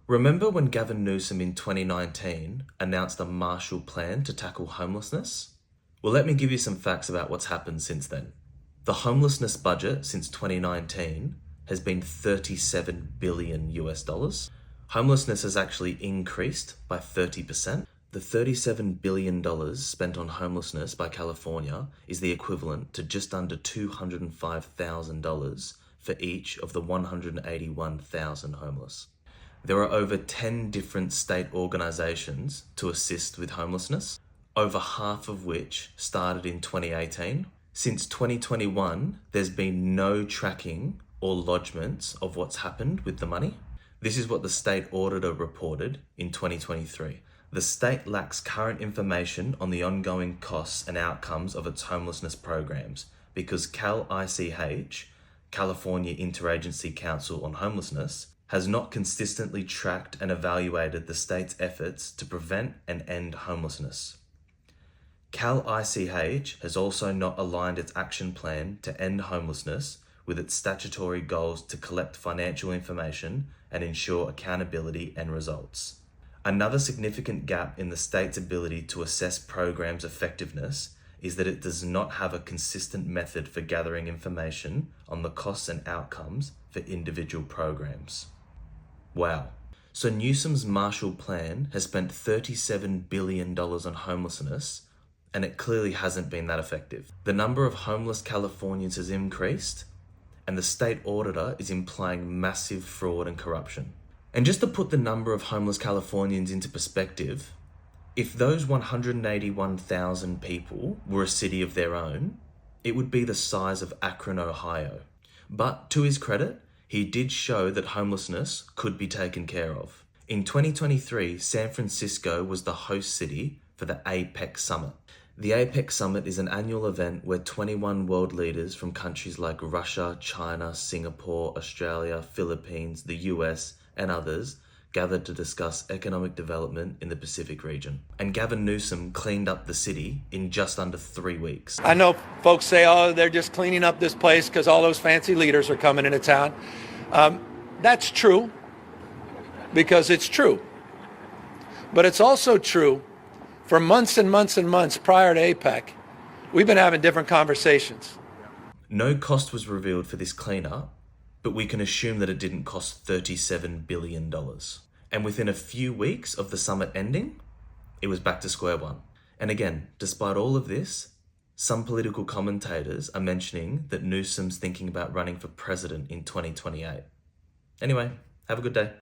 Remember when Gavin Newsom in 2019 announced a Marshall Plan to tackle homelessness? Well, let me give you some facts about what's happened since then. The homelessness budget since 2019 has been $37 billion US. Homelessness has actually increased by 30%. The $37 billion spent on homelessness by California is the equivalent to just under $205,000 for each of the 181,000 homeless. There are over 10 different state organisations to assist with homelessness, over half of which started in 2018. Since 2021, there's been no tracking or lodgements of what's happened with the money. This is what the state auditor reported in 2023. The state lacks current information on the ongoing costs and outcomes of its homelessness programs because Cal-ICH, California Interagency Council on Homelessness, has not consistently tracked and evaluated the state's efforts to prevent and end homelessness. Cal-ICH has also not aligned its action plan to end homelessness with its statutory goals to collect financial information and ensure accountability and results. Another significant gap in the state's ability to assess programs' effectiveness is that it does not have a consistent method for gathering information on the costs and outcomes for individual programs. Wow. So Newsom's Marshall Plan has spent $37 billion on homelessness, and it clearly hasn't been that effective. The number of homeless Californians has increased, and the state auditor is implying massive fraud and corruption. And just to put the number of homeless Californians into perspective, if those 181,000 people were a city of their own, it would be the size of Akron, Ohio. But to his credit, he did show that homelessness could be taken care of. In 2023, San Francisco was the host city for the APEC Summit. The APEC Summit is an annual event where 21 world leaders from countries like Russia, China, Singapore, Australia, Philippines, the US, and others gathered to discuss economic development in the Pacific region. And Gavin Newsom cleaned up the city in just under 3 weeks. I know folks say, oh, they're just cleaning up this place because all those fancy leaders are coming into town. That's true, because it's true. But it's also true for months and months and months prior to APEC, we've been having different conversations. No cost was revealed for this cleanup, but we can assume that it didn't cost $37 billion. And within a few weeks of the summit ending, it was back to square one. And again, despite all of this, some political commentators are mentioning that Newsom's thinking about running for president in 2028. Anyway, have a good day.